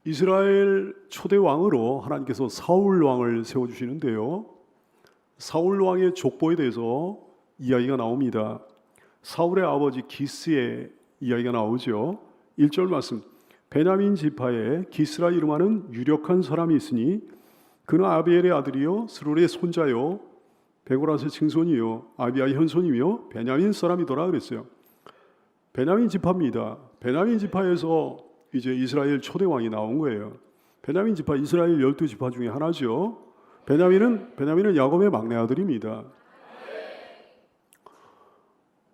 이스라엘 초대 왕으로 하나님께서 사울 왕을 세워주시는데요. 사울 왕의 족보에 대해서 이야기가 나옵니다. 사울의 아버지 기스의 이야기가 나오죠. 1절 말씀, 베냐민 지파에 기스라 이름하는 유력한 사람이 있으니 그는 아비엘의 아들이요 스롤의 손자요 베고라스의 증손이요 아비아의 현손이며 베냐민 사람이더라 그랬어요. 베냐민 지파입니다. 베냐민 지파에서 이제 이스라엘 초대 왕이 나온 거예요. 베냐민 지파, 이스라엘 12지파 중에 하나죠. 베냐민은 야곱의 막내 아들입니다.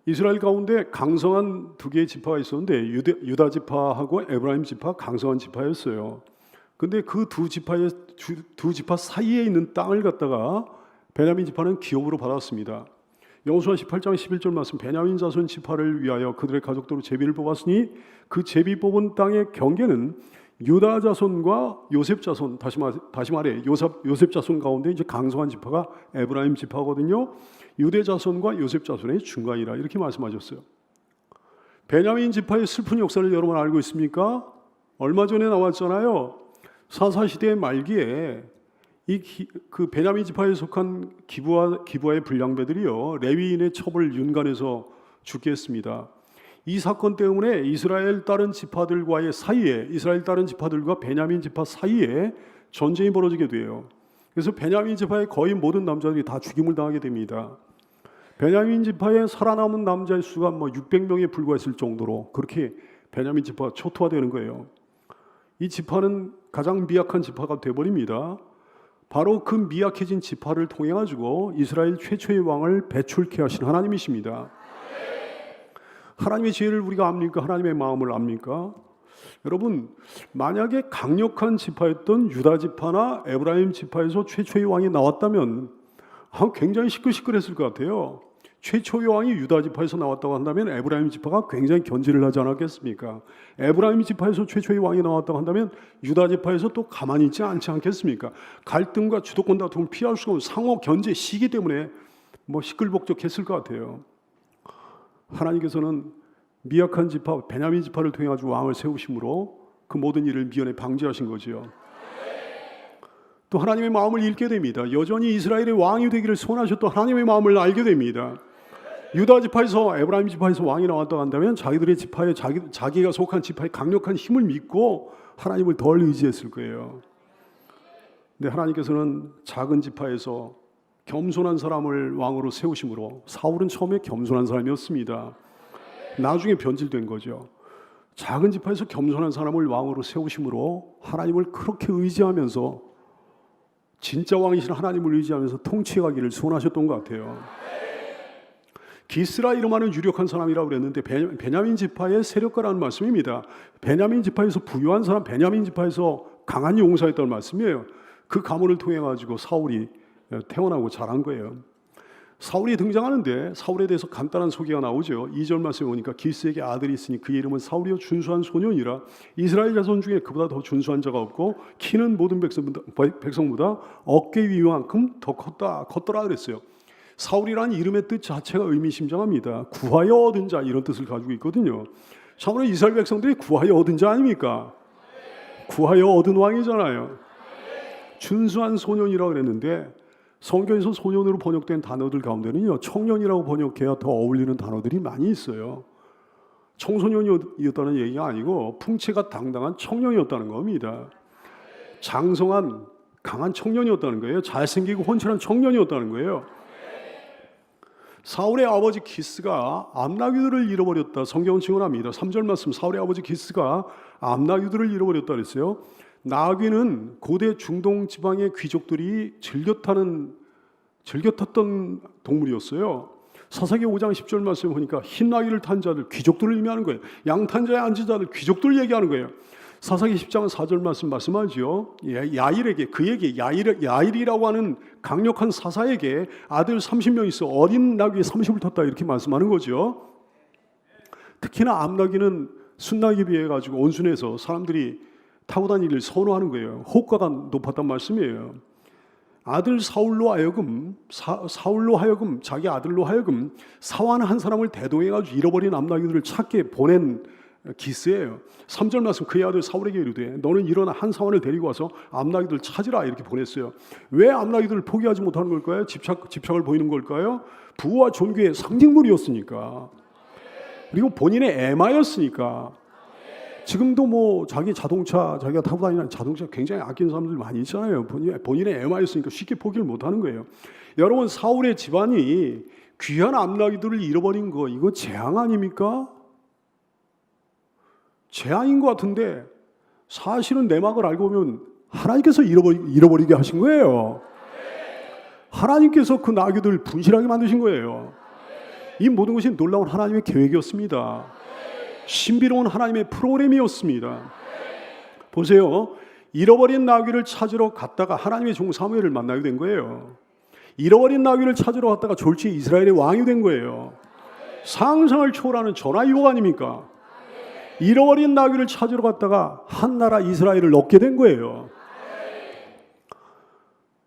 이스라엘 가운데 강성한 두 개의 지파가 있었는데 유다 지파하고 에브라임 지파 강성한 지파였어요. 근데 그 두 지파 사이에 있는 땅을 갖다가 베냐민 지파는 기업으로 받았습니다. 여호수아 18장 11절 말씀, 베냐민 자손 지파를 위하여 그들의 가족들로 제비를 뽑았으니 그 제비 뽑은 땅의 경계는 유다 자손과 요셉 자손, 다시 말해 요셉 자손 가운데 이제 강성한 지파가 에브라임 지파거든요. 유대 자손과 요셉 자손의 중간이라 이렇게 말씀하셨어요. 베냐민 지파의 슬픈 역사를 여러분 알고 있습니까? 얼마 전에 나왔잖아요. 사사시대 말기에 그 베냐민 지파에 속한 기부와의 불량배들이요 레위인의 첩을 윤관해서 죽게 했습니다. 이 사건 때문에 이스라엘 다른 지파들과 베냐민 지파 사이에 전쟁이 벌어지게 돼요. 그래서 베냐민 지파의 거의 모든 남자들이 다 죽임을 당하게 됩니다. 베냐민 지파에 살아남은 남자의 수가 600명에 불과했을 정도로 그렇게 베냐민 지파가 초토화되는 거예요. 이 지파는 가장 미약한 지파가 되어버립니다. 바로 그 미약해진 지파를 통해 가지고 이스라엘 최초의 왕을 배출케 하신 하나님이십니다. 하나님의 지혜를 우리가 압니까? 하나님의 마음을 압니까? 여러분, 만약에 강력한 지파였던 유다 지파나 에브라임 지파에서 최초의 왕이 나왔다면 굉장히 시끌시끌했을 것 같아요. 최초의 왕이 유다 지파에서 나왔다고 한다면 에브라임 지파가 굉장히 견지를 하지 않았겠습니까? 에브라임 지파에서 최초의 왕이 나왔다고 한다면 유다 지파에서 또 가만히 있지 않지 않겠습니까? 갈등과 주도권 다툼을 피할 수가 없는 상호 견제 시기 때문에 시끌벅적했을 것 같아요. 하나님께서는 미약한 지파 베냐민 지파를 통해 가지고 왕을 세우심으로 그 모든 일을 미연에 방지하신 거지요. 또 하나님의 마음을 읽게 됩니다. 여전히 이스라엘의 왕이 되기를 소원하셨던 하나님의 마음을 알게 됩니다. 유다 지파에서 에브라임 지파에서 왕이 나왔다고 한다면 자기들의 지파에 자기가 속한 지파의 강력한 힘을 믿고 하나님을 덜 의지했을 거예요. 근데 하나님께서는 작은 지파에서 겸손한 사람을 왕으로 세우심으로 사울은 처음에 겸손한 사람이었습니다. 나중에 변질된 거죠. 작은 지파에서 겸손한 사람을 왕으로 세우심으로 하나님을 그렇게 의지하면서 진짜 왕이신 하나님을 의지하면서 통치해가기를 소원하셨던 것 같아요. 기스라 이름하는 유력한 사람이라고 그랬는데 베냐민 지파의 세력가라는 말씀입니다. 베냐민 지파에서 부유한 사람, 베냐민 지파에서 강한 용사였다는 말씀이에요. 그 가문을 통해 가지고 사울이 태어나고 자란 거예요. 사울이 등장하는데 사울에 대해서 간단한 소개가 나오죠. 2절 말씀에 보니까 기스에게 아들이 있으니 그의 이름은 사울이요 준수한 소년이라 이스라엘 자손 중에 그보다 더 준수한 자가 없고 키는 모든 백성보다 어깨 위만큼 더 컸더라 그랬어요. 사울이라는 이름의 뜻 자체가 의미심장합니다. 구하여 얻은 자 이런 뜻을 가지고 있거든요. 참으로 이스라엘 백성들이 구하여 얻은 자 아닙니까? 구하여 얻은 왕이잖아요. 준수한 소년이라고 그랬는데 성경에서 소년으로 번역된 단어들 가운데는요 청년이라고 번역해야 더 어울리는 단어들이 많이 있어요. 청소년이었다는 얘기가 아니고 풍채가 당당한 청년이었다는 겁니다. 장성한 강한 청년이었다는 거예요. 잘생기고 혼철한 청년이었다는 거예요. 사울의 아버지 기스가 암나귀들을 잃어버렸다. 성경은 증언합니다. 3절 말씀, 사울의 아버지 기스가 암나귀들을 잃어버렸다 그랬어요. 나귀는 고대 중동 지방의 귀족들이 즐겨 탔던 동물이었어요. 사사기 5장 10절 말씀 보니까 흰 나귀를 탄 자들, 귀족들을 의미하는 거예요. 양탄 자에 앉은 자들, 귀족들을 얘기하는 거예요. 사사기 10장 4절 말씀하지요. 그에게 야일이라고 하는 강력한 사사에게 아들 30명 있어 어린 나귀 30을 탔다 이렇게 말씀하는 거죠. 특히나 암나귀는 순나귀에 비해 가지고 온순해서 사람들이 타고 다니기를 선호하는 거예요. 호가가 높았단 말씀이에요. 아들 사울로 하여금 자기 아들로 하여금 사환 한 사람을 대동해 가지고 잃어버린 암나귀들을 찾게 보낸 기스예요. 3절 말씀 그의 아들 사울에게 이르되 너는 일어나 한 사원을 데리고 와서 암나기들을 찾으라 이렇게 보냈어요. 왜 암나기들을 포기하지 못하는 걸까요? 집착을 보이는 걸까요? 부와 존귀의 상징물이었으니까. 그리고 본인의 에마였으니까. 지금도 뭐 자기 자동차 자기가 타고 다니는 자동차 굉장히 아끼는 사람들 많이 있잖아요. 본인의 에마였으니까 쉽게 포기를 못하는 거예요. 여러분 사울의 집안이 귀한 암나기들을 잃어버린 거 이거 재앙 아닙니까? 재앙인 것 같은데 사실은 내막을 알고 보면 하나님께서 잃어버리게 하신 거예요. 하나님께서 그 나귀들을 분실하게 만드신 거예요. 이 모든 것이 놀라운 하나님의 계획이었습니다. 신비로운 하나님의 프로그램이었습니다. 보세요. 잃어버린 나귀를 찾으러 갔다가 하나님의 종 사무엘을 만나게 된 거예요. 잃어버린 나귀를 찾으러 갔다가 졸지에 이스라엘의 왕이 된 거예요. 상상을 초월하는 전화 유혹 아닙니까? 잃어버린 나귀를 찾으러 갔다가 한 나라 이스라엘을 얻게 된 거예요.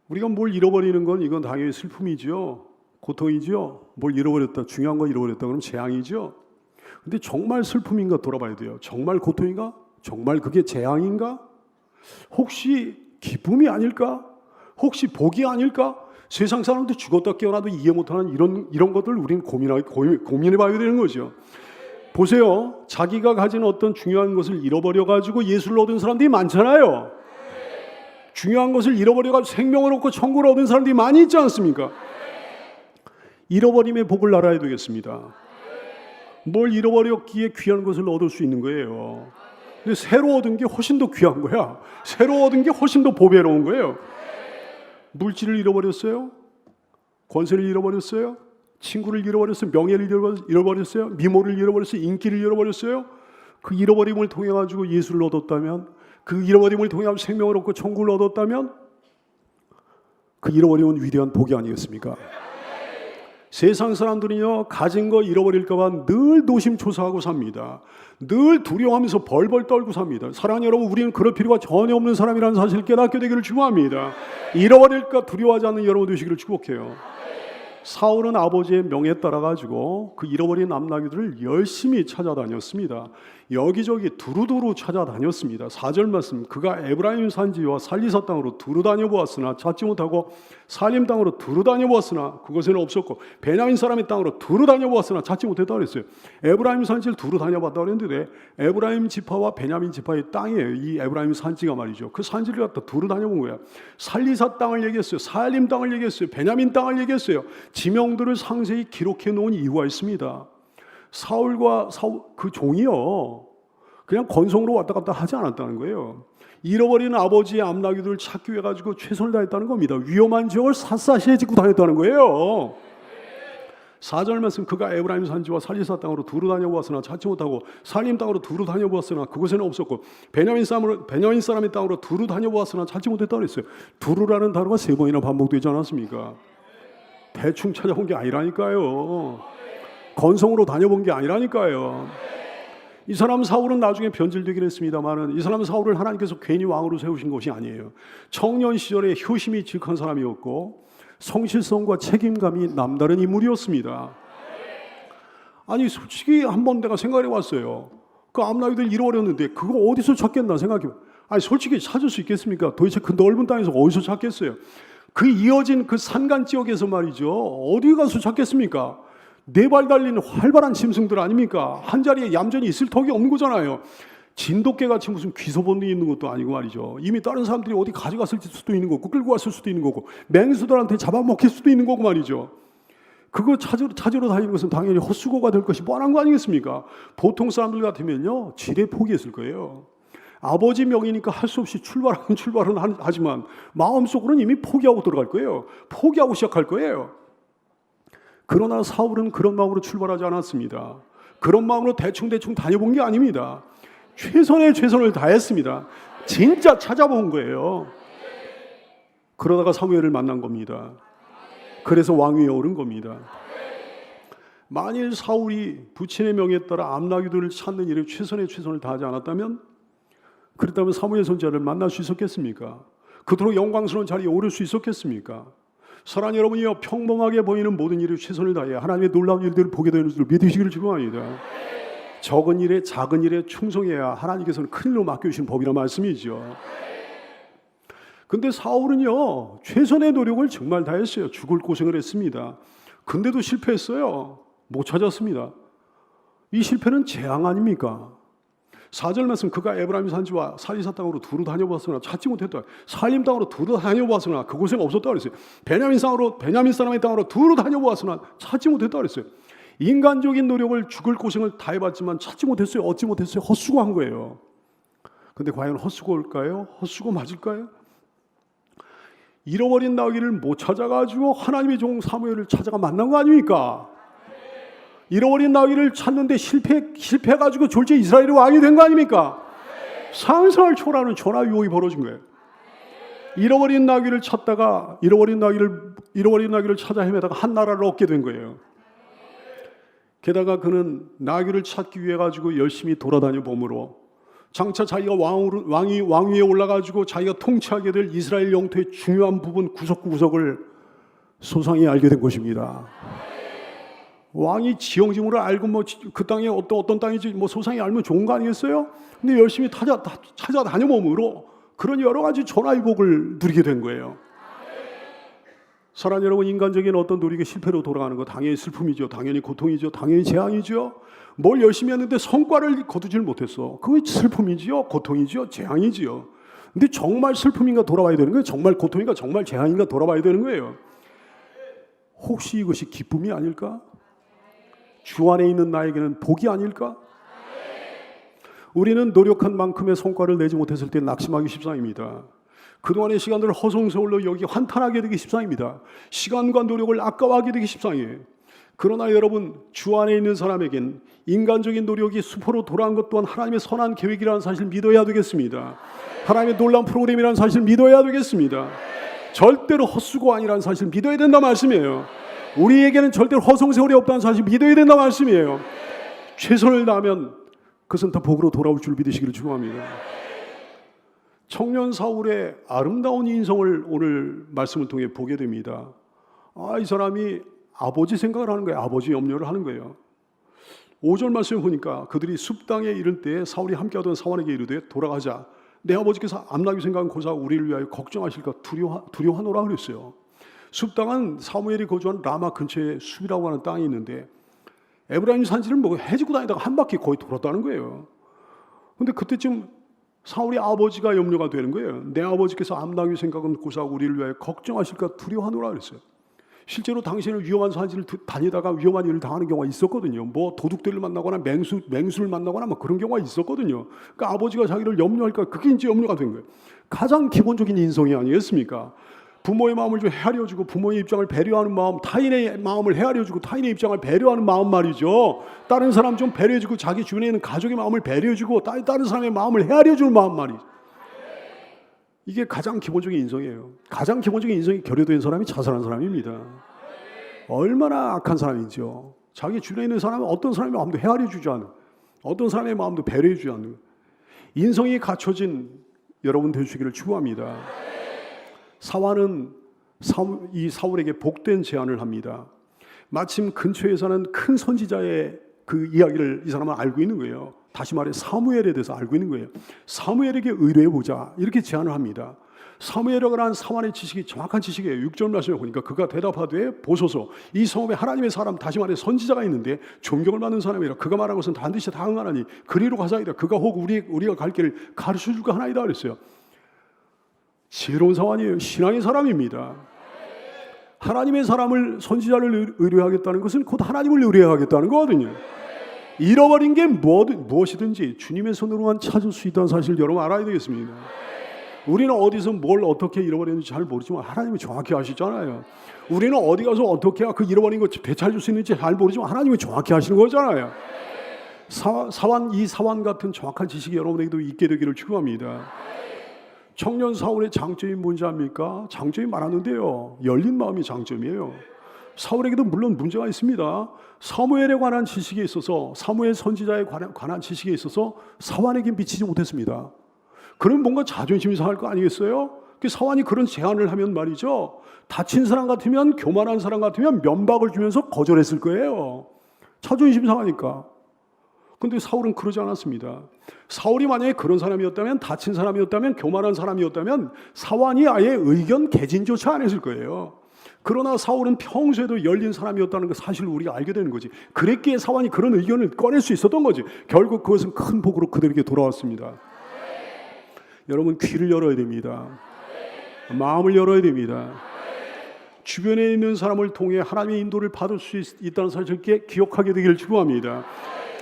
우리가 뭘 잃어버리는 건 이건 당연히 슬픔이죠. 고통이죠. 뭘 잃어버렸다. 중요한 거 잃어버렸다. 그럼 재앙이죠. 근데 정말 슬픔인가 돌아봐야 돼요. 정말 고통인가? 정말 그게 재앙인가? 혹시 기쁨이 아닐까? 혹시 복이 아닐까? 세상 사람들 죽었다 깨어나도 이해 못하는 이런 것들 우리는 고민해 봐야 되는 거죠. 보세요. 자기가 가진 어떤 중요한 것을 잃어버려가지고 예수를 얻은 사람들이 많잖아요. 중요한 것을 잃어버려가지고 생명을 얻고 천국을 얻은 사람들이 많이 있지 않습니까? 잃어버림의 복을 알아야 되겠습니다. 뭘 잃어버렸기에 귀한 것을 얻을 수 있는 거예요. 근데 새로 얻은 게 훨씬 더 귀한 거야. 새로 얻은 게 훨씬 더 보배로운 거예요. 물질을 잃어버렸어요? 권세를 잃어버렸어요? 친구를 잃어버렸어요? 명예를 잃어버렸어요? 미모를 잃어버렸어요? 인기를 잃어버렸어요? 그 잃어버림을 통해 가지고 예수를 얻었다면, 그 잃어버림을 통해 가지고 생명을 얻고 천국을 얻었다면 그 잃어버림은 위대한 복이 아니겠습니까? 세상 사람들은요, 가진 거 잃어버릴까 봐 늘 노심초사하고 삽니다. 늘 두려워하면서 벌벌 떨고 삽니다. 사랑하는 여러분, 우리는 그럴 필요가 전혀 없는 사람이라는 사실을 깨닫게 되기를 축원합니다. 잃어버릴까 두려워하지 않는 여러분 되시기를 축복해요. 사울은 아버지의 명에 따라가지고 그 잃어버린 암나귀들을 열심히 찾아다녔습니다. 여기저기 두루두루 찾아다녔습니다. 4절 말씀, 그가 에브라임 산지와 살리사 땅으로 두루 다녀보았으나 찾지 못하고 살림 땅으로 두루 다녀보았으나 그것에는 없었고 베냐민 사람의 땅으로 두루 다녀보았으나 찾지 못했다 그랬어요. 에브라임 산지를 두루 다녀봤다 그랬는데 에브라임 지파와 베냐민 지파의 땅이에요. 이 에브라임 산지가 말이죠. 그 산지를 갖다 두루 다녀본 거야. 살리사 땅을 얘기했어요. 살림 땅을 얘기했어요. 베냐민 땅을 얘기했어요. 지명들을 상세히 기록해 놓은 이유가 있습니다. 사울과 그 종이요, 그냥 건성으로 왔다 갔다 하지 않았다는 거예요. 잃어버린 아버지의 암나귀들을 찾기 위해 가지고 최선을 다했다는 겁니다. 위험한 지역을 샅샅이 헤집고 다녔다는 거예요. 4절 말씀, 그가 에브라임 산지와 살리사 땅으로 두루 다녀보았으나 찾지 못하고 살림 땅으로 두루 다녀보았으나 그곳에는 없었고 베냐민 사람의 땅으로 두루 다녀보았으나 찾지 못했다 그랬어요. 두루라는 단어가 3번이나 반복되지 않았습니까? 대충 찾아본 게 아니라니까요. 건성으로 다녀본 게 아니라니까요. 이 사람 사울은 나중에 변질되긴 했습니다만은 이 사람 사울을 하나님께서 괜히 왕으로 세우신 것이 아니에요. 청년 시절에 효심이 지극한 사람이었고 성실성과 책임감이 남다른 인물이었습니다. 아니 솔직히 한번 내가 생각해 봤어요. 그 암나귀들 잃어버렸는데 그거 어디서 찾겠나 생각해. 아니 솔직히 찾을 수 있겠습니까? 도대체 그 넓은 땅에서 어디서 찾겠어요? 그 이어진 그 산간 지역에서 말이죠. 어디 가서 찾겠습니까? 4발 달린 활발한 짐승들 아닙니까? 한 자리에 얌전히 있을 턱이 없는 거잖아요. 진돗개같이 무슨 귀소본능이 있는 것도 아니고 말이죠. 이미 다른 사람들이 어디 가져갔을 수도 있는 거고 끌고 갔을 수도 있는 거고 맹수들한테 잡아먹힐 수도 있는 거고 말이죠. 그거 찾으러 다니는 것은 당연히 헛수고가 될 것이 뻔한 거 아니겠습니까? 보통 사람들 같으면요 지레 포기했을 거예요. 아버지 명이니까 할 수 없이 출발은 하지만 마음속으로는 이미 포기하고 들어갈 거예요. 포기하고 시작할 거예요. 그러나 사울은 그런 마음으로 출발하지 않았습니다. 그런 마음으로 대충 다녀본 게 아닙니다. 최선의 최선을 다했습니다. 진짜 찾아본 거예요. 그러다가 사무엘을 만난 겁니다. 그래서 왕위에 오른 겁니다. 만일 사울이 부친의 명에 따라 암나귀들을 찾는 일에 최선의 최선을 다하지 않았다면, 그렇다면 사무엘 선지자를 만날 수 있었겠습니까? 그토록 영광스러운 자리에 오를 수 있었겠습니까? 사랑하는 여러분이요, 평범하게 보이는 모든 일에 최선을 다해 하나님의 놀라운 일들을 보게 되는 줄 믿으시기를 축원합니다. 적은 일에 작은 일에 충성해야 하나님께서는 큰 일로 맡겨주신 법이란 말씀이죠. 근데 사울은요, 최선의 노력을 정말 다했어요. 죽을 고생을 했습니다. 근데도 실패했어요. 못 찾았습니다. 이 실패는 재앙 아닙니까? 4절 말씀, 그가 에브라임 산지와 사리사 땅으로 두루 다녀보았으나 찾지 못했다. 살림 땅으로 두루 다녀보았으나 그곳엔 없었다 그랬어요. 베냐민 사람의 땅으로 두루 다녀보았으나 찾지 못했다 그랬어요. 인간적인 노력을 죽을 고생을 다 해봤지만 찾지 못했어요. 얻지 못했어요. 헛수고한 거예요. 근데 과연 헛수고일까요? 헛수고 맞을까요? 잃어버린 나귀를 못 찾아가지고 하나님의 종 사무엘을 찾아가 만난 거 아닙니까? 잃어버린 나귀를 찾는데 실패해가지고 졸지에 이스라엘이 왕이 된 거 아닙니까? 상상을 초월하는 전화 유혹이 벌어진 거예요. 잃어버린 나귀를 찾다가 잃어버린 나귀를 찾아 헤매다가 한 나라를 얻게 된 거예요. 게다가 그는 나귀를 찾기 위해 가지고 열심히 돌아다녀 봄으로 장차 자기가 왕위에 올라가지고 자기가 통치하게 될 이스라엘 영토의 중요한 부분 구석구석을 소상히 알게 된 것입니다. 왕이 지형지물을 알고 뭐 그 땅이 어떤 땅인지 뭐 소상히 알면 좋은 거 아니겠어요? 근데 열심히 찾아다녀 봄으로 그런 여러 가지 전화위복을 누리게 된 거예요. 사랑하는 여러분, 인간적인 어떤 노력이 실패로 돌아가는 거 당연히 슬픔이죠. 당연히 고통이죠. 당연히 재앙이죠. 뭘 열심히 했는데 성과를 거두질 못했어. 그게 슬픔이지요. 고통이지요. 재앙이지요. 근데 정말 슬픔인가 돌아봐야 되는 거예요. 정말 고통인가 정말 재앙인가 돌아봐야 되는 거예요. 혹시 이것이 기쁨이 아닐까? 주 안에 있는 나에게는 복이 아닐까? 우리는 노력한 만큼의 성과를 내지 못했을 때 낙심하기 십상입니다. 그동안의 시간들을 허송세월로 여기 환탄하게 되기 십상입니다. 시간과 노력을 아까워하게 되기 십상이에요. 그러나 여러분, 주 안에 있는 사람에겐 인간적인 노력이 수포로 돌아간 것 또한 하나님의 선한 계획이라는 사실을 믿어야 되겠습니다. 하나님의 놀라운 프로그램이라는 사실을 믿어야 되겠습니다. 절대로 헛수고 아니라는 사실을 믿어야 된다 말씀이에요. 우리에게는 절대로 허송세월이 없다는 사실을 믿어야 된다 말씀이에요. 최선을 다하면 그것은 다 복으로 돌아올 줄 믿으시기를 축원합니다. 청년 사울의 아름다운 인성을 오늘 말씀을 통해 보게 됩니다. 이 사람이 아버지 생각을 하는 거예요. 아버지 염려를 하는 거예요. 5절 말씀을 보니까 그들이 숲땅에 이를 때 사울이 함께하던 사환에게 이르되 돌아가자. 내 아버지께서 암나귀 생각은 고사 우리를 위하여 걱정하실까 두려워하노라 그랬어요. 숲땅은 사무엘이 거주한 라마 근처에 숲이라고 하는 땅이 있는데 에브라임 산지를 뭐 해지고 다니다가 한 바퀴 거의 돌았다는 거예요. 근데 그때쯤 사울의 아버지가 염려가 되는 거예요. 내 아버지께서 암나귀 생각은 고사 우리를 위하여 걱정하실까 두려워하노라 그랬어요. 실제로 당시에는 위험한 산지를 다니다가 위험한 일을 당하는 경우가 있었거든요. 뭐 도둑들을 만나거나 맹수를 만나거나 뭐 그런 경우가 있었거든요. 그러니까 아버지가 자기를 염려할까, 그게 이제 염려가 된 거예요. 가장 기본적인 인성이 아니겠습니까? 부모의 마음을 좀 헤아려주고 부모의 입장을 배려하는 마음, 타인의 마음을 헤아려주고 타인의 입장을 배려하는 마음 말이죠. 다른 사람 좀 배려해주고 자기 주변에 있는 가족의 마음을 배려해주고 다른 사람의 마음을 헤아려주는 마음 말이죠. 이게 가장 기본적인 인성이에요. 가장 기본적인 인성이 결여된 사람이 자살한 사람입니다. 얼마나 악한 사람이죠. 자기 주변에 있는 사람은 어떤 사람의 마음도 헤아려주지 않는, 어떤 사람의 마음도 배려해주지 않는 인성이 갖춰진 여러분 되시기를 축원합니다. 사환은 이 사울에게 복된 제안을 합니다. 마침 근처에 사는 큰 선지자의 그 이야기를 이 사람은 알고 있는 거예요. 다시 말해 사무엘에 대해서 알고 있는 거예요. 사무엘에게 의뢰해보자 이렇게 제안을 합니다. 사무엘이라고 하는 사환의 지식이 정확한 지식이에요. 6절 말씀을 보니까 그가 대답하되 보소서 이 성읍에 하나님의 사람 다시 말해 선지자가 있는데 존경을 받는 사람이라 그가 말한 것은 반드시 다 응하나니 그리로 가자이다. 그가 혹 우리가 갈 길을 가르쳐줄까 하나이다 그랬어요. 지혜로운 사환이에요. 신앙의 사람입니다. 하나님의 사람을 선지자를 의뢰하겠다는 것은 곧 하나님을 의뢰하겠다는 거거든요. 잃어버린 게 무엇이든지 주님의 손으로만 찾을 수 있다는 사실을 여러분 알아야 되겠습니다. 우리는 어디서 뭘 어떻게 잃어버렸는지 잘 모르지만 하나님이 정확히 아시잖아요. 우리는 어디 가서 어떻게 그 잃어버린 거 되찾을 수 있는지 잘 모르지만 하나님이 정확히 아시는 거잖아요. 이 사환 같은 정확한 지식이 여러분에게도 있게 되기를 축원합니다. 청년 사울의 장점이 뭔지 압니까? 장점이 많았는데요. 열린 마음이 장점이에요. 사울에게도 물론 문제가 있습니다. 사무엘에 관한 지식에 있어서 사무엘 선지자에 관한 지식에 있어서 사환에게 미치지 못했습니다. 그럼 뭔가 자존심이 상할 거 아니겠어요? 사환이 그런 제안을 하면 말이죠. 다친 사람 같으면 교만한 사람 같으면 면박을 주면서 거절했을 거예요. 자존심 상하니까. 근데 사울은 그러지 않았습니다. 사울이 만약에 그런 사람이었다면, 다친 사람이었다면, 교만한 사람이었다면 사환이 아예 의견 개진조차 안 했을 거예요. 그러나 사울은 평소에도 열린 사람이었다는 그 사실을 우리가 알게 되는 거지. 그랬기에 사환이 그런 의견을 꺼낼 수 있었던 거지. 결국 그것은 큰 복으로 그들에게 돌아왔습니다. 여러분, 귀를 열어야 됩니다. 마음을 열어야 됩니다. 주변에 있는 사람을 통해 하나님의 인도를 받을 수 있다는 사실을 기억하게 되기를 축원합니다.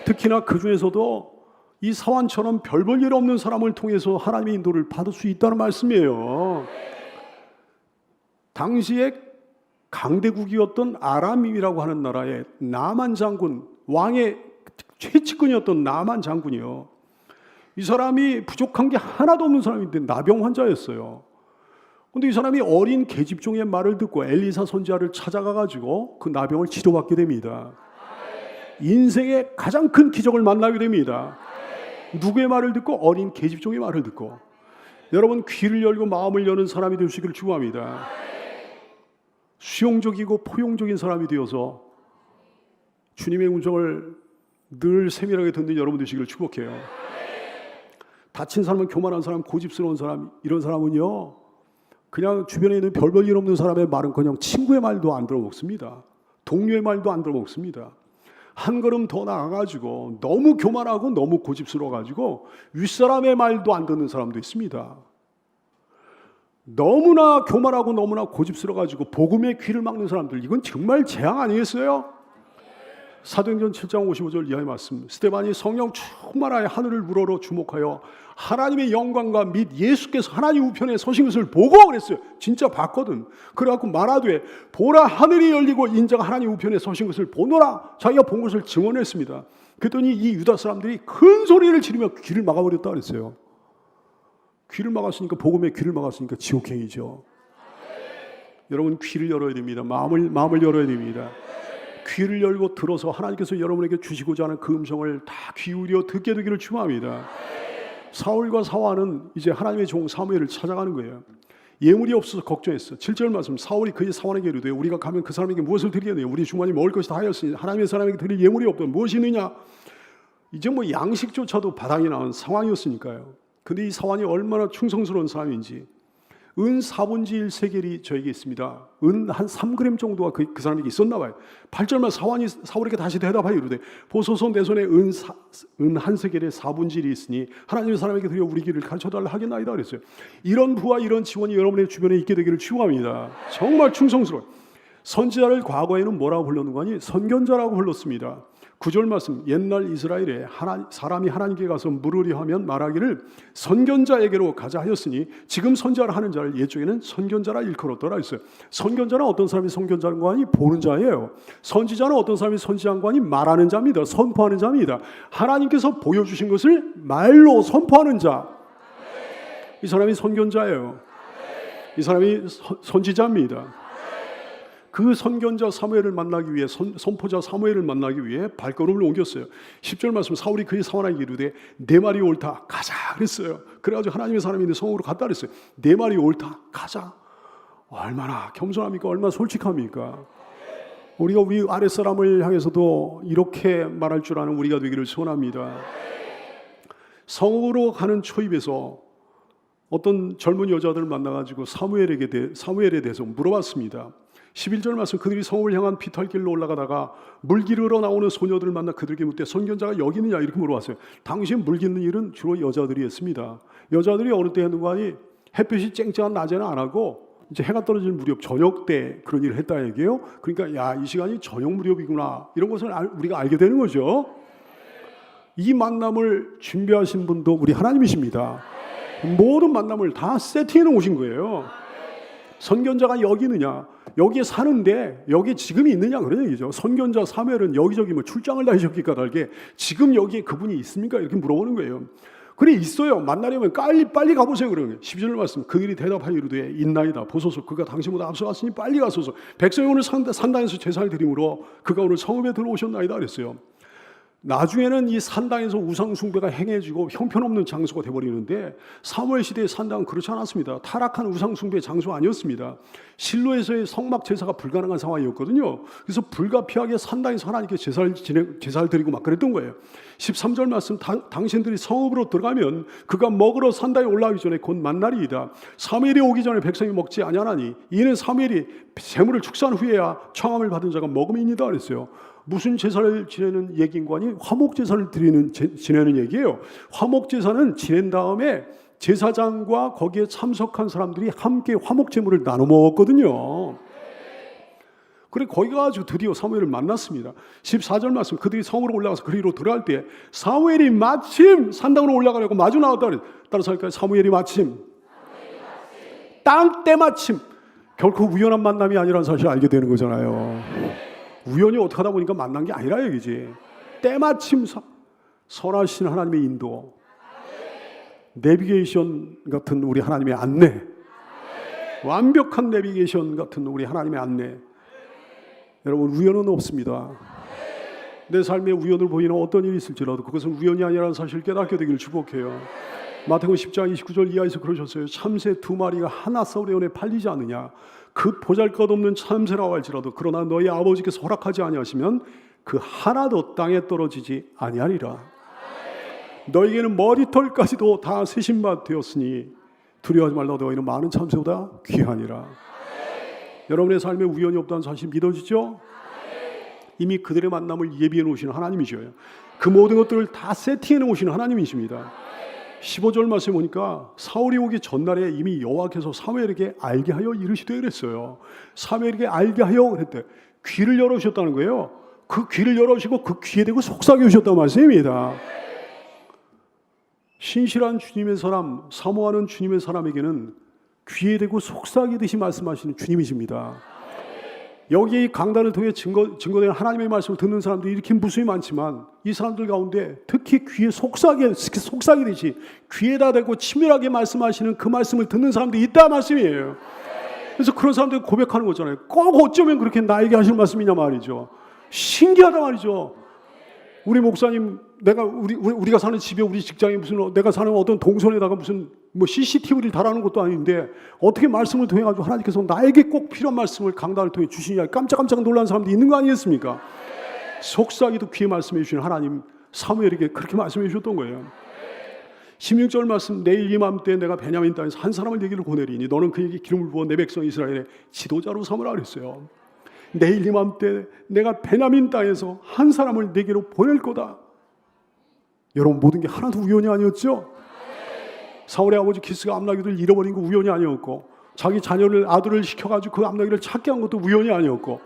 특히나 그 중에서도 이 사환처럼 별 볼 일 없는 사람을 통해서 하나님의 인도를 받을 수 있다는 말씀이에요. 당시에 강대국이었던 아람이라고 하는 나라의 나만 장군, 왕의 최측근이었던 나만 장군이요. 이 사람이 부족한 게 하나도 없는 사람인데 나병 환자였어요. 근데 이 사람이 어린 계집종의 말을 듣고 엘리사 선지자를 찾아가가지고 그 나병을 치료받게 됩니다. 인생의 가장 큰 기적을 만나게 됩니다. 누구의 말을 듣고? 어린 계집종의 말을 듣고. 여러분, 귀를 열고 마음을 여는 사람이 되시기를 축원합니다. 수용적이고 포용적인 사람이 되어서 주님의 음성을 늘 세밀하게 듣는 여러분 되시기를 축복해요. 다친 사람은 교만한 사람, 고집스러운 사람, 이런 사람은요, 그냥 주변에 있는 별 볼 일 없는 사람의 말은 그냥 친구의 말도 안 들어먹습니다. 동료의 말도 안 들어먹습니다. 한 걸음 더 나아가지고 너무 교만하고 너무 고집스러워가지고 윗사람의 말도 안 듣는 사람도 있습니다. 너무나 교만하고 너무나 고집스러워가지고 복음의 귀를 막는 사람들, 이건 정말 재앙 아니겠어요? 사도행전 7장 55절 이하의 말씀. 스데반이 성령 충만하여 하늘을 우러러 주목하여 하나님의 영광과 및 예수께서 하나님 우편에 서신 것을 보고 그랬어요. 진짜 봤거든. 그래갖고 말하되 보라, 하늘이 열리고 인자가 하나님 우편에 서신 것을 보노라. 자기가 본 것을 증언했습니다. 그랬더니 이 유다 사람들이 큰 소리를 지르며 귀를 막아버렸다 그랬어요. 귀를 막았으니까, 복음의 귀를 막았으니까 지옥행이죠. 여러분, 귀를 열어야 됩니다. 마음을 열어야 됩니다. 귀를 열고 들어서 하나님께서 여러분에게 주시고자 하는 그 음성을 다 기울여 듣게 되기를 축원합니다. 사울과 사환은 이제 하나님의 종 사무엘을 찾아가는 거예요. 예물이 없어서 걱정했어. 7절 말씀, 사울이 그의 사환에게 이르되 우리가 가면 그 사람에게 무엇을 드리겠느냐? 우리 주머니 먹을 것이 다 하였으니 하나님의 사람에게 드릴 예물이 없다. 무엇이 있느냐? 이제 뭐 양식조차도 바닥이 나온 상황이었으니까요. 근데 이 사환이 얼마나 충성스러운 사람인지, 은 4분의 1 세겔이 저에게 있습니다. 은 한 3g 정도가 그 사람에게 있었나 봐요. 8절만 사환이 사울에게 다시 대답하여 이르되 보소서 내 손에 은 한 세겔의 4분의 1이 있으니 하나님의 사람에게 드려 우리 길을 가르쳐달라 하겠나이다 그랬어요. 이런 부와 이런 지원이 여러분의 주변에 있게 되기를 축원합니다. 정말 충성스러워요. 선지자를 과거에는 뭐라고 불렀는가 하니 선견자라고 불렀습니다. 9절 말씀, 옛날 이스라엘에 사람이 하나님께 가서 물으려 하면 말하기를 선견자에게로 가자 하였으니 지금 선지자를 하는 자를 옛적에는 선견자라 일컬었더라 했어요. 선견자는 어떤 사람이 선견자인 거 아니? 보는 자예요. 선지자는 어떤 사람이 선지자인 거 아니? 말하는 자입니다. 선포하는 자입니다. 하나님께서 보여주신 것을 말로 선포하는 자, 이 사람이 선견자예요. 이 사람이 선지자입니다. 그 선견자 사무엘을 만나기 위해, 선포자 사무엘을 만나기 위해 발걸음을 옮겼어요. 10절 말씀, 사울이 그의 사환에게 이르되 내 말이 옳다, 가자 그랬어요. 그래가지고 하나님의 사람이 있는 성으로 갔다 그랬어요. 내 말이 옳다, 가자. 얼마나 겸손합니까? 얼마나 솔직합니까? 우리가 우리 아랫사람을 향해서도 이렇게 말할 줄 아는 우리가 되기를 소원합니다. 성으로 가는 초입에서 어떤 젊은 여자들을 만나가지고 사무엘에 대해서 물어봤습니다. 11절 말씀, 그들이 성을 향한 비탈길로 올라가다가 물 기르러 나오는 소녀들을 만나 그들에게 묻되 선견자가 여기 있느냐 이렇게 물어봤어요. 당시에 물 기르는 일은 주로 여자들이 했습니다. 여자들이 어느 때 했는 거 아니? 햇빛이 쨍쨍한 낮에는 안 하고 이제 해가 떨어질 무렵 저녁 때 그런 일을 했다 얘기예요. 그러니까 야, 이 시간이 저녁 무렵이구나, 이런 것을 우리가 알게 되는 거죠. 이 만남을 준비하신 분도 우리 하나님이십니다. 모든 만남을 다 세팅해 놓으신 거예요. 선견자가 여기 있느냐, 여기에 사는데 여기에 지금이 있느냐, 그런 얘기죠. 선견자 사무엘은 여기저기 뭐 출장을 다니셨기까 달게 지금 여기에 그분이 있습니까? 이렇게 물어보는 거예요. 그래, 있어요. 만나려면 빨리 가보세요. 그러는 거예요. 12절 말씀, 그들이 대답하여 이르되 있나이다. 보소서 그가 당신보다 앞서갔으니 빨리 가소서. 백성이 오늘 산당에서 제사를 드림으로 그가 오늘 성읍에 들어오셨나이다 그랬어요. 나중에는 이 산당에서 우상 숭배가 행해지고 형편없는 장소가 되어버리는데 사무엘 시대의 산당은 그렇지 않았습니다. 타락한 우상 숭배 장소 아니었습니다. 실로에서의 성막 제사가 불가능한 상황이었거든요. 그래서 불가피하게 산당에서 하나님께 제사를 드리고 막 그랬던 거예요. 13절 말씀, 당신들이 성읍으로 들어가면 그가 먹으러 산당에 올라오기 전에 곧 만날이이다. 사무엘이 오기 전에 백성이 먹지 아니하나니 이는 사무엘이 재물을 축사한 후에야 청함을 받은 자가 먹음이니이다 그랬어요. 무슨 제사를 지내는 얘기인가니 화목 제사를 지내는 얘기예요. 화목 제사는 지낸 다음에 제사장과 거기에 참석한 사람들이 함께 화목 제물을 나눠 먹었거든요. 그래 거기 가지고 드디어 사무엘을 만났습니다. 14절 말씀, 그들이 성으로 올라가서 그리로 들어갈 때 사무엘이 마침 산당으로 올라가려고 마주 나왔다 그래. 따라서 할까요? 사무엘이 마침 땅 때마침. 결코 우연한 만남이 아니라는 사실을 알게 되는 거잖아요. 우연히 어떻게 하다 보니까 만난 게 아니라 얘기지. 때마침 선하신 하나님의 인도, 내비게이션 같은 우리 하나님의 안내, 완벽한 내비게이션 같은 우리 하나님의 안내. 여러분, 우연은 없습니다. 내 삶에 우연을 보이는 어떤 일이 있을지라도 그것은 우연이 아니라는 사실을 깨닫게 되기를 축복해요. 마태복음 10장 29절 이하에서 그러셨어요. 참새 2마리가 하나 서울에 팔리지 않느냐. 그 보잘것없는 참새라고 할지라도 그러나 너희 아버지께서 허락하지 아니하시면 그 하나도 땅에 떨어지지 아니하리라. 너희에게는 머리털까지도 다 세신바 되었으니 두려워하지 말라. 너희는 많은 참새보다 귀하니라. 여러분의 삶에 우연이 없다는 사실 믿어지죠? 이미 그들의 만남을 예비해 놓으시는 하나님이셔요. 그 모든 것들을 다 세팅해 놓으시는 하나님이십니다. 15절 말씀에 보니까 사울이 오기 전날에 이미 여호와께서 사무엘에게 알게 하여 이르시되 그랬어요. 사무엘에게 알게 하여 그랬대. 귀를 열어주셨다는 거예요. 그 귀를 열어주시고 그 귀에 대고 속삭여 주셨다는 말씀입니다. 신실한 주님의 사람, 사모하는 주님의 사람에게는 귀에 대고 속삭이듯이 말씀하시는 주님이십니다. 여기 강단을 통해 증거되는 하나님의 말씀을 듣는 사람들이 이렇게 무수히 많지만 이 사람들 가운데 특히 귀에 속삭이듯이 귀에다 대고 치밀하게 말씀하시는 그 말씀을 듣는 사람들이 있다 말씀이에요. 그래서 그런 사람들이 고백하는 거잖아요. 꼭 어쩌면 그렇게 나에게 하시는 말씀이냐 말이죠. 신기하다 말이죠. 우리 목사님, 우리가 사는 집에 우리 직장에 무슨 내가 사는 어떤 동선에다가 무슨 CCTV를 달아놓은 것도 아닌데 어떻게 말씀을 통해 가지고 하나님께서 나에게 꼭 필요한 말씀을 강단을 통해 주시냐 깜짝깜짝 놀란 사람들이 있는 거 아니겠습니까? 속삭이도 귀에 말씀해 주시는 하나님, 사무엘에게 그렇게 말씀해 주셨던 거예요. 16절 말씀, 내일 이맘때 내가 베냐민 땅에서 한 사람을 내기를 보내리니 너는 그에게 기름을 부어 내 백성 이스라엘의 지도자로 삼으라 그랬어요. 내일 이맘때 내가 베냐민 땅에서 한 사람을 내게로 보낼 거다. 여러분, 모든 게 하나도 우연이 아니었죠? 사울의 아버지 기스가 암나귀를 잃어버린 거 우연이 아니었고, 자기 아들을 시켜가지고 그 암나귀를 찾게 한 것도 우연이 아니었고,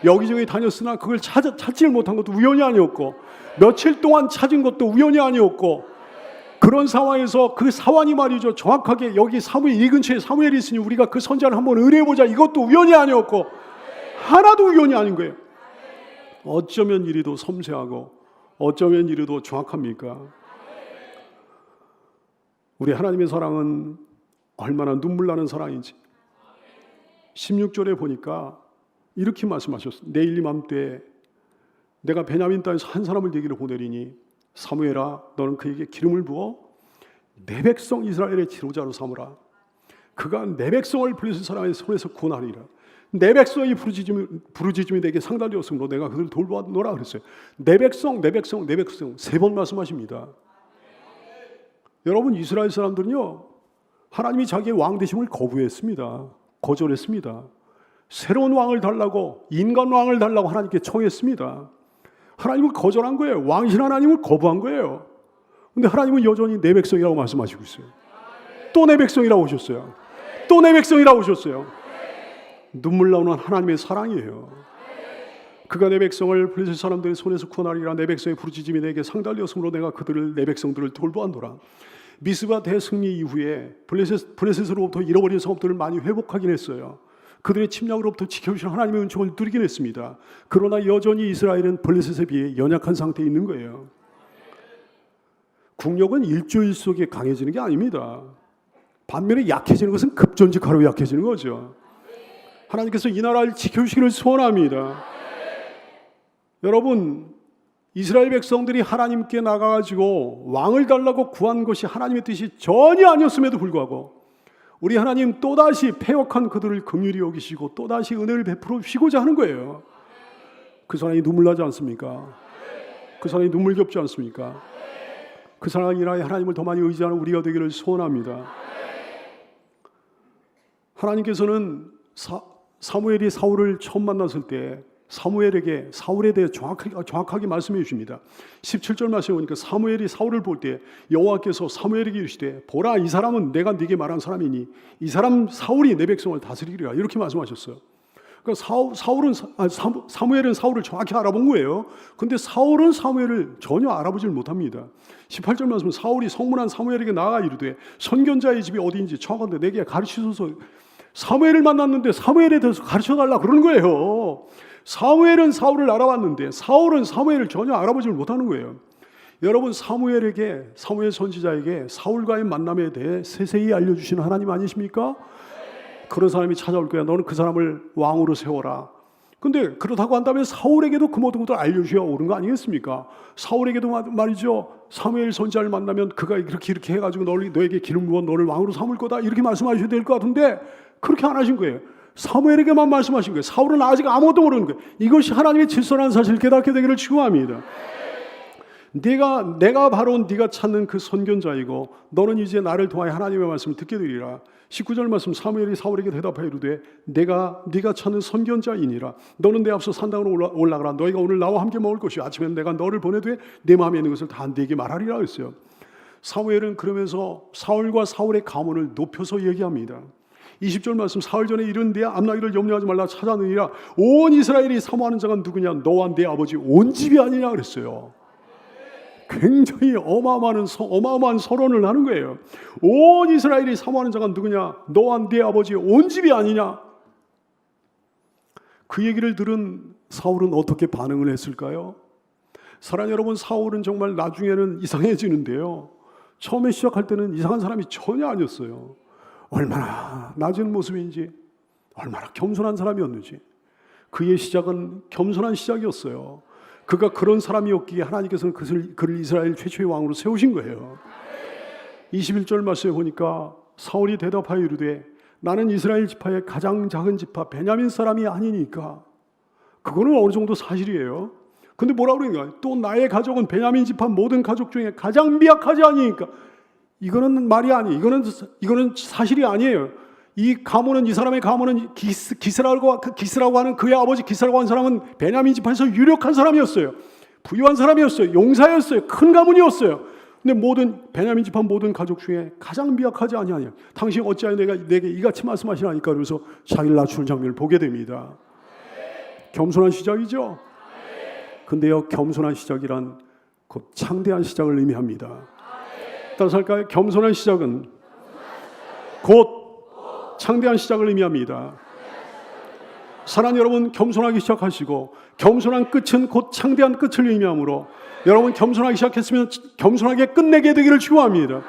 여기저기 다녔으나 그걸 찾지를 못한 것도 우연이 아니었고, 며칠 동안 찾은 것도 우연이 아니었고, 그런 상황에서 그 사환이 말이죠, 정확하게 여기 사무엘 이 근처에 사무엘이 있으니 우리가 그 선지자를 한번 의뢰해보자, 이것도 우연이 아니었고 하나도 우연이 아닌 거예요. 어쩌면 이리도 섬세하고 어쩌면 이리도 정확합니까? 우리 하나님의 사랑은 얼마나 눈물 나는 사랑인지 16절에 보니까 이렇게 말씀하셨어요. 내일 이맘때 내가 베냐민 땅에서 한 사람을 내기를 보내리니 사무엘아 너는 그에게 기름을 부어 내 백성 이스라엘의 지도자로 삼으라. 그가 내 백성을 블레셋 사람의 손에서 구원하리라. 내 백성의 부르짖음이 내게 상달되었으므로 내가 그들을 돌보노라 그랬어요. 내 백성, 내 백성, 내 백성 3번 말씀하십니다. 여러분, 이스라엘 사람들은요 하나님이 자기의 왕 되심을 거부했습니다. 거절했습니다. 새로운 왕을 달라고, 인간 왕을 달라고 하나님께 청했습니다. 하나님을 거절한 거예요. 왕이신 하나님을 거부한 거예요. 근데 하나님은 여전히 내 백성이라고 말씀하시고 있어요. 또 내 백성이라고 오셨어요. 또 내 백성이라고 오셨어요. 눈물 나오는 하나님의 사랑이에요. 그가 내 백성을 블레셋 사람들의 손에서 구원하리라. 내 백성의 부르짖음이 내게 상달되었으므로 내가 내 백성들을 돌보았노라. 미스바 대승리 이후에 블레셋으로부터 잃어버린 성읍들을 많이 회복하긴 했어요. 그들의 침략으로부터 지켜주신 하나님의 은총을 누리긴 했습니다. 그러나 여전히 이스라엘은 블레셋에 비해 연약한 상태에 있는 거예요. 국력은 일조일속에 강해지는 게 아닙니다. 반면에 약해지는 것은 급전직하로 약해지는 거죠. 하나님께서 이 나라를 지켜주시기를 소원합니다. 여러분, 이스라엘 백성들이 하나님께 나가가지고 왕을 달라고 구한 것이 하나님의 뜻이 전혀 아니었음에도 불구하고 우리 하나님 또다시 패역한 그들을 긍휼히 여기시고 또다시 은혜를 베풀어 주시고자 하는 거예요. 그 사람이 눈물 나지 않습니까? 그 사람이 눈물겹지 않습니까? 그 사람이 인하여 하나님을 더 많이 의지하는 우리가 되기를 소원합니다. 하나님께서는 사무엘이 사울을 처음 만났을 때 사무엘에게 사울에 대해 정확하게 말씀해 주십니다. 17절 말씀에 보니까 사무엘이 사울을 볼 때 여호와께서 사무엘에게 이르시되 보라 이 사람은 내가 네게 말한 사람이니 이 사람 사울이 내 백성을 다스리리라 이렇게 말씀하셨어요. 그러니까 사무엘은 사울을 정확히 알아본 거예요. 근데 사울은 사무엘을 전혀 알아보질 못합니다. 18절 말씀 사울이 성문한 사무엘에게 나아가 이르되 선견자의 집이 어디인지 청하건대 내게 가르치소서. 사무엘을 만났는데 사무엘에 대해서 가르쳐달라 그러는 거예요. 사무엘은 사울을 알아봤는데 사울은 사무엘을 전혀 알아보지 못하는 거예요. 여러분 사무엘 선지자에게 사울과의 만남에 대해 세세히 알려주시는 하나님 아니십니까? 그런 사람이 찾아올 거야. 너는 그 사람을 왕으로 세워라. 근데 그렇다고 한다면 사울에게도 그 모든 것을 알려주셔야 옳은 거 아니겠습니까? 사울에게도 말이죠. 사무엘 선지자를 만나면 그가 이렇게 해가지고 너에게 기름 부어 너를 왕으로 삼을 거다 이렇게 말씀하셔야 될 것 같은데 그렇게 안 하신 거예요. 사무엘에게만 말씀하신 거예요. 사울은 아직 아무것도 모르는 거예요. 이것이 하나님의 질서라는 사실을 깨닫게 되기를 축원합니다. 내가 바로 네가 찾는 그 선견자이고 너는 이제 나를 통하여 하나님의 말씀을 듣게 되리라. 19절 말씀 사무엘이 사울에게 대답하여 이르되 네가 찾는 선견자이니라. 너는 내 앞서 산당으로 올라가라. 너희가 오늘 나와 함께 먹을 것이요 아침에는 내가 너를 보내되 내 마음에 있는 것을 다 네게 말하리라 했어요. 사무엘은 그러면서 사울과 사울의 가문을 높여서 얘기합니다. 20절 말씀 사흘 전에 이른 내 암나기를 염려하지 말라 찾아느니라. 온 이스라엘이 사모하는 자가 누구냐 너와 내 아버지 온 집이 아니냐 그랬어요. 굉장히 어마어마한 서론을 하는 거예요. 온 이스라엘이 사모하는 자가 누구냐 너와 네 아버지 온 집이 아니냐. 그 얘기를 들은 사울은 어떻게 반응을 했을까요? 사랑하는 여러분 사울은 정말 나중에는 이상해지는데요. 처음에 시작할 때는 이상한 사람이 전혀 아니었어요. 얼마나 낮은 모습인지 얼마나 겸손한 사람이었는지 그의 시작은 겸손한 시작이었어요. 그가 그런 사람이었기에 하나님께서는 그를 이스라엘 최초의 왕으로 세우신 거예요. 21절 말씀에 보니까 사울이 대답하여 이르되 나는 이스라엘 지파의 가장 작은 지파 베냐민 사람이 아니니까. 그거는 어느 정도 사실이에요. 근데 뭐라고 그러는가? 또 나의 가족은 베냐민 지파 모든 가족 중에 가장 미약하지 아니니까. 이거는 말이 아니에요. 이거는 사실이 아니에요. 이 사람의 가문은 기스라고 하는 그의 아버지 기스라고 하는 사람은 베냐민 지파에서 유력한 사람이었어요. 부유한 사람이었어요. 용사였어요. 큰 가문이었어요. 근데 베냐민 지파 모든 가족 중에 가장 미약하지 아니하냐. 당신 어찌하여 내게 이같이 말씀하시나니까. 그래서 자기를 낮추는 장면을 보게 됩니다. 겸손한 시작이죠. 근데요, 겸손한 시작이란 곧 창대한 시작을 의미합니다. 따라서 할까요? 겸손한 시작은 곧 창대한 시작을 의미합니다. 사랑하는 여러분, 겸손하게 시작하시고 겸손한 끝은 곧 창대한 끝을 의미하므로 여러분 겸손하게 시작했으면 겸손하게 끝내게 되기를 축원합니다.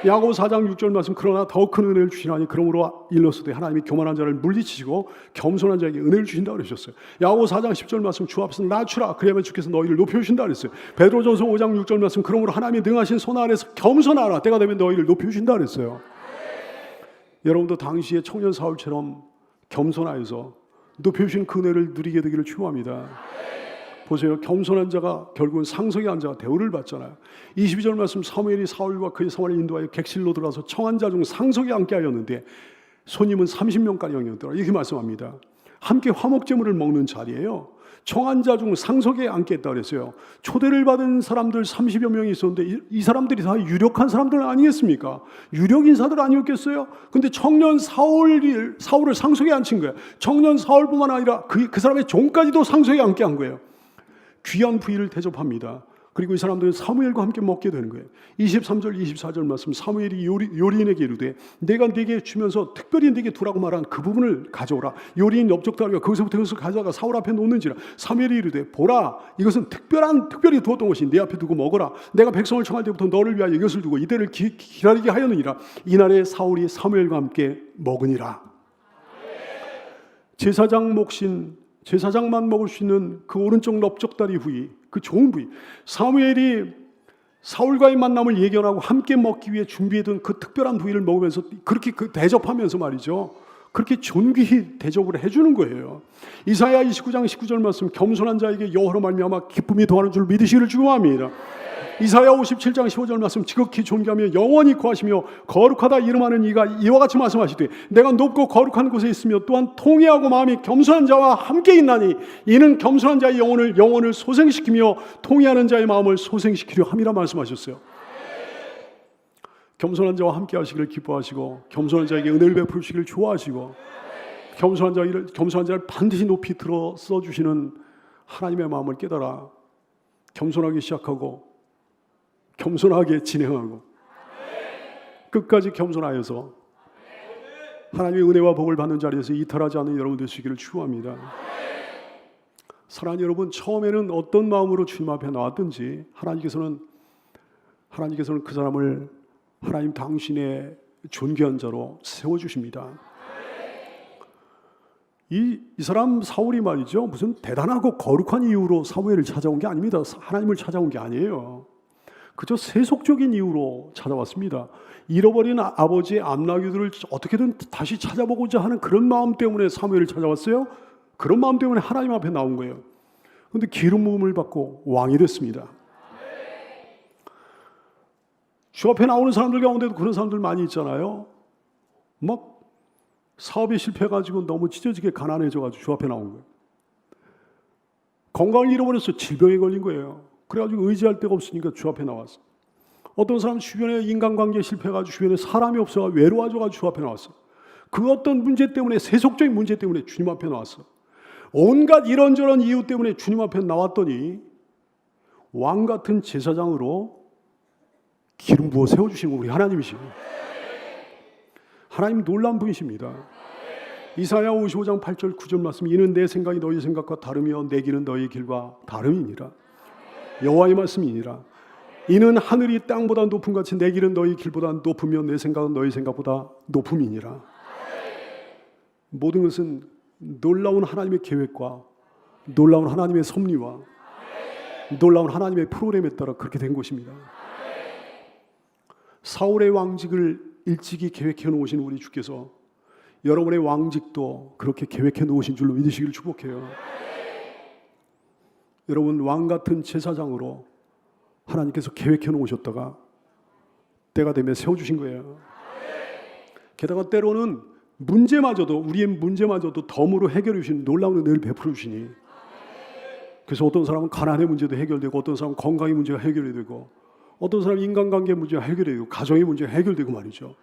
야고보 4장 6절 말씀 그러나 더 큰 은혜를 주시나니 그러므로 일렀으되 하나님이 교만한 자를 물리치시고 겸손한 자에게 은혜를 주신다 그러셨어요. 야고보 4장 10절 말씀 주 앞에서 낮추라 그래야만 주께서 너희를 높여주신다 그랬어요. 베드로전서 5장 6절 말씀 그러므로 하나님이 능하신 손 아래서 겸손하라 때가 되면 너희를 높여주신다 그랬어요. 여러분도 당시의 청년 사울처럼 겸손하여서 높여주신 그 은혜를 누리게 되기를 축원합니다. 보세요. 겸손한 자가 결국은 상석에 앉아 대우를 받잖아요. 22절 말씀 사무엘이 사울과 그의 사원을 인도하여 객실로 들어가서 청한 자 중 상석에 앉게 하였는데 손님은 30명가량이었더라. 이렇게 말씀합니다. 함께 화목제물을 먹는 자리예요. 청한 자 중 상석에 앉게 했다 그랬어요. 초대를 받은 사람들 30여 명이 있었는데 이 사람들이 다 유력한 사람들 아니겠습니까? 유력 인사들 아니었겠어요? 근데 청년 사울을 상석에 앉힌 거예요. 청년 사울뿐만 아니라 그 사람의 종까지도 상석에 앉게 한 거예요. 귀한 부위를 대접합니다. 그리고 이 사람들은 사무엘과 함께 먹게 되는 거예요. 23절 24절 말씀 사무엘이 요리인에게 이르되 내가 네게 주면서 특별히 네게 두라고 말한 그 부분을 가져오라. 요리인 엽적 다리가 거기서부터 그것을 가져다가 사울 앞에 놓는지라. 사무엘이 이르되 보라 이것은 특별히 두었던 것이 네 앞에 두고 먹어라. 내가 백성을 청할 때부터 너를 위하여 이것을 두고 이때를 기다리게 하였느니라. 이날에 사울이 사무엘과 함께 먹으니라. 제사장 몫인 제사장만 먹을 수 있는 그 오른쪽 넓적다리 부위, 그 좋은 부위. 사무엘이 사울과의 만남을 예견하고 함께 먹기 위해 준비해둔 그 특별한 부위를 먹으면서 그렇게 대접하면서 말이죠. 그렇게 존귀히 대접을 해주는 거예요. 이사야 29장 19절 말씀, 겸손한 자에게 여호와로 말미암아 기쁨이 더하는 줄 믿으시기를 축원합니다. 이사야 57장 15절 말씀, 지극히 존귀하며 영원히 거하시며 거룩하다 이름하는 이가 이와 같이 말씀하시되 내가 높고 거룩한 곳에 있으며 또한 통회하고 마음이 겸손한 자와 함께 있나니 이는 겸손한 자의 영혼을 소생시키며 통회하는 자의 마음을 소생시키려 함이라 말씀하셨어요. 겸손한 자와 함께 하시기를 기뻐하시고 겸손한 자에게 은혜를 베푸시기를 좋아하시고 겸손한 자를 반드시 높이 들어 써주시는 하나님의 마음을 깨달아 겸손하게 시작하고 겸손하게 진행하고 끝까지 겸손하여서 하나님의 은혜와 복을 받는 자리에서 이탈하지 않는 여러분 되시기를 축원합니다. 사랑하는 여러분, 처음에는 어떤 마음으로 주님 앞에 나왔든지 하나님께서는 그 사람을 하나님 당신의 존귀한 자로 세워주십니다. 이 사람 사울이 말이죠, 무슨 대단하고 거룩한 이유로 사무엘을 찾아온 게 아닙니다. 하나님을 찾아온 게 아니에요. 그저 세속적인 이유로 찾아왔습니다. 잃어버린 아버지의 암나귀들을 어떻게든 다시 찾아보고자 하는 그런 마음 때문에 사무엘을 찾아왔어요. 그런 마음 때문에 하나님 앞에 나온 거예요. 그런데 기름 부음을 받고 왕이 됐습니다. 주 앞에 나오는 사람들 가운데도 그런 사람들 많이 있잖아요. 막 사업에 실패해가지고 너무 찢어지게 가난해져가지고 주 앞에 나온 거예요. 건강을 잃어버려서 질병에 걸린 거예요. 그래가지고 의지할 데가 없으니까 주 앞에 나왔어. 어떤 사람 주변에 인간관계에 실패해가지고 주변에 사람이 없어가 외로워져가지고 주 앞에 나왔어. 그 어떤 문제 때문에, 세속적인 문제 때문에 주님 앞에 나왔어. 온갖 이런저런 이유 때문에 주님 앞에 나왔더니 왕 같은 제사장으로 기름 부어 세워주시는 우리 하나님이시고, 하나님 놀라운 분이십니다. 이사야 55장 8절 9절 말씀, 이는 내 생각이 너희 생각과 다르며 내 길은 너희 길과 다름이니라. 여호와의 말씀이니라. 이는 하늘이 땅보다 높음 같이 내 길은 너희 길보다 높으며 내 생각은 너희 생각보다 높음이니라. 모든 것은 놀라운 하나님의 계획과 놀라운 하나님의 섭리와 놀라운 하나님의 프로그램에 따라 그렇게 된 것입니다. 사울의 왕직을 일찍이 계획해 놓으신 우리 주께서 여러분의 왕직도 그렇게 계획해 놓으신 줄로 믿으시기를 축복해요. 여러분, 왕 같은 제사장으로 하나님께서 계획해 놓으셨다가 때가 되면 세워주신 거예요. 게다가 때로는 우리의 문제마저도 덤으로 해결해 주시는 놀라운 은혜를 베풀어 주시니, 그래서 어떤 사람은 가난의 문제도 해결되고, 어떤 사람은 건강의 문제가 해결이 되고, 어떤 사람은 인간관계 문제가 해결이 되고, 가정의 문제가 해결되고 말이죠.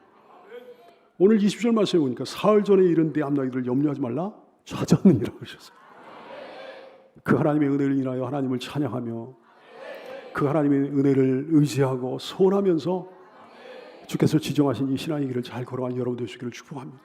오늘 20절 말씀에 보니까 사흘 전에 이른 내 암나귀를 염려하지 말라 찾았느니라 그러셨어요. 그 하나님의 은혜를 인하여 하나님을 찬양하며 그 하나님의 은혜를 의지하고 소원하면서 주께서 지정하신 이 신앙의 길을 잘 걸어가는 여러분 되시기를 축복합니다.